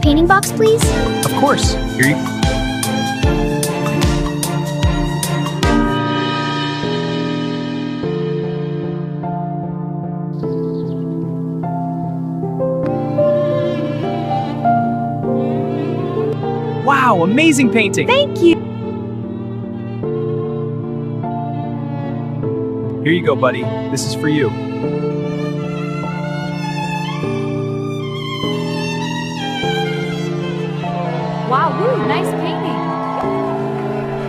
painting box, please? Of course. Here you Wow, amazing painting! Thank you. Here you go, buddy. This is for you.